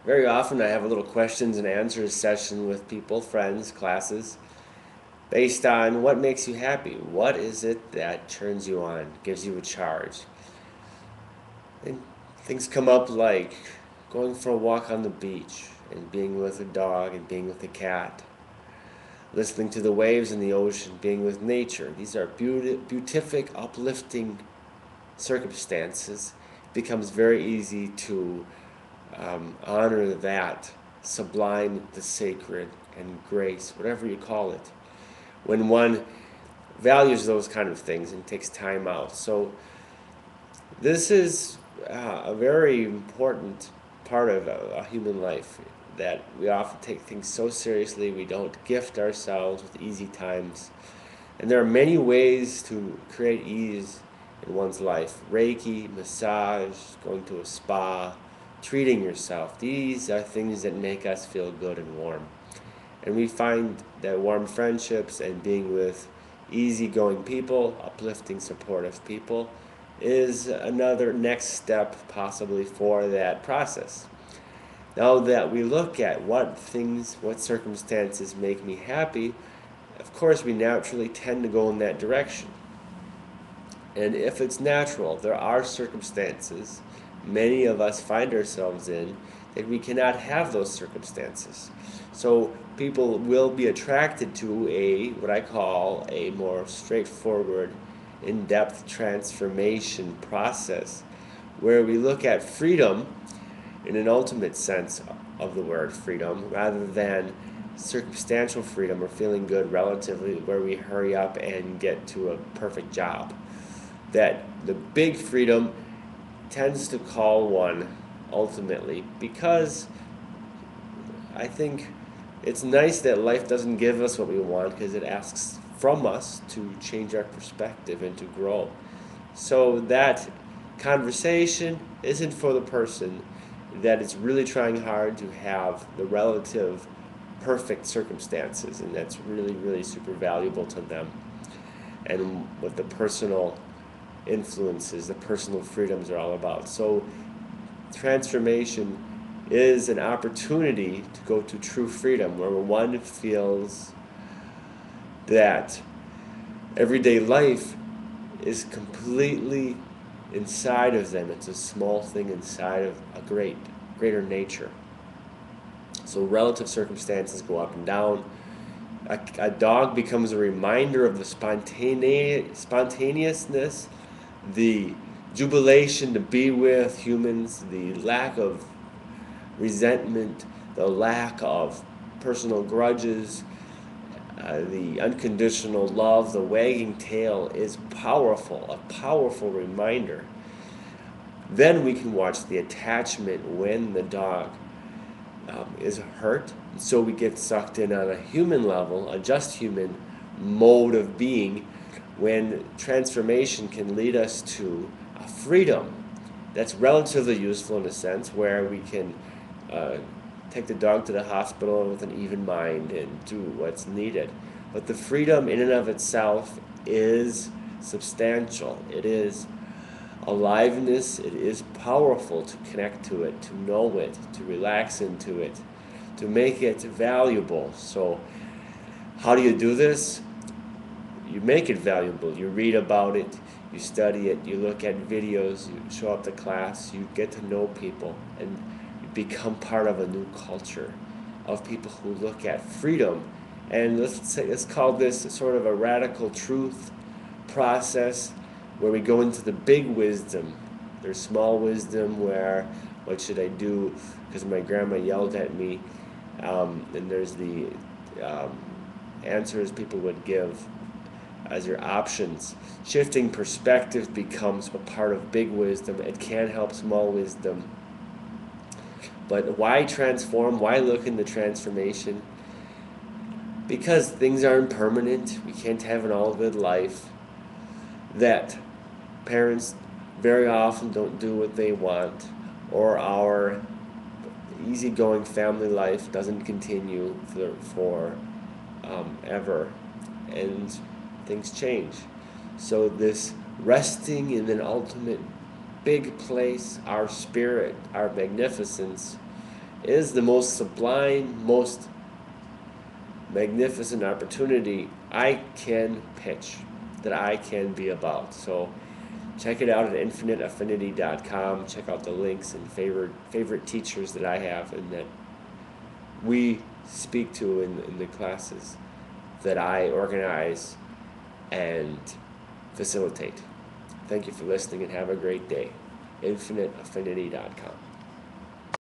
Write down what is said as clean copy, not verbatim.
Very often I have a little questions and answers session with people, friends, classes, based on what makes you happy. What is it that turns you on, gives you a charge? And things come up like going for a walk on the beach and being with a dog and being with a cat, listening to the waves in the ocean, being with nature. These are beatific, uplifting circumstances. It becomes very easy to honor that, sublime the sacred, and grace, whatever you call it, when one values those kind of things and takes time out. So this is a very important part of a human life, that we often take things so seriously. We don't gift ourselves with easy times. And there are many ways to create ease in one's life: Reiki, massage, going to a spa, treating yourself. These are things that make us feel good and warm. And we find that warm friendships and being with easygoing people, uplifting, supportive people, is another next step possibly for that process. Now that we look at what things, what circumstances make me happy, of course we naturally tend to go in that direction. And if it's natural, there are circumstances many of us find ourselves in that we cannot have those circumstances. So people will be attracted to what I call a more straightforward, in-depth transformation process, where we look at freedom in an ultimate sense of the word freedom, rather than circumstantial freedom or feeling good relatively, where we hurry up and get to a perfect job. That the big freedom tends to call one ultimately, because I think it's nice that life doesn't give us what we want, because it asks from us to change our perspective and to grow. So that conversation isn't for the person that is really trying hard to have the relative perfect circumstances, and that's really, really super valuable to them. And what the personal influences, the personal freedoms are all about. So transformation is an opportunity to go to true freedom, where one feels that everyday life is completely inside of them. It's a small thing inside of a greater nature. So relative circumstances go up and down. A dog becomes a reminder of the spontaneousness, the jubilation to be with humans, the lack of resentment, the lack of personal grudges, the unconditional love. The wagging tail is powerful, a powerful reminder. Then we can watch the attachment when the dog is hurt. So we get sucked in on a human level, a just human mode of being, when transformation can lead us to a freedom that's relatively useful, in a sense, where we can uh, take the dog to the hospital with an even mind and do what's needed. But the freedom in and of itself is substantial. It is aliveness. It is powerful to connect to it, to know it, to relax into it, to make it valuable. So how do you do this? You make it valuable. You read about it, you study it, you look at videos, you show up to class, you get to know people, and you become part of a new culture of people who look at freedom. And let's call this sort of a radical truth process, where we go into the big wisdom. There's small wisdom, where what should I do because my grandma yelled at me, and there's the um, answers people would give as your options. Shifting perspective becomes a part of big wisdom. It can help small wisdom. But why transform? Why look into transformation? Because things are impermanent. We can't have an all good life. That parents very often don't do what they want, or our easygoing family life doesn't continue for ever, and things change. So this resting in an ultimate big place, our spirit, our magnificence, is the most sublime, most magnificent opportunity I can pitch, that I can be about. So check it out at infiniteaffinity.com. Check out the links and favorite teachers that I have and that we speak to in the classes that I organize and facilitate. Thank you for listening and have a great day. infiniteaffinity.com.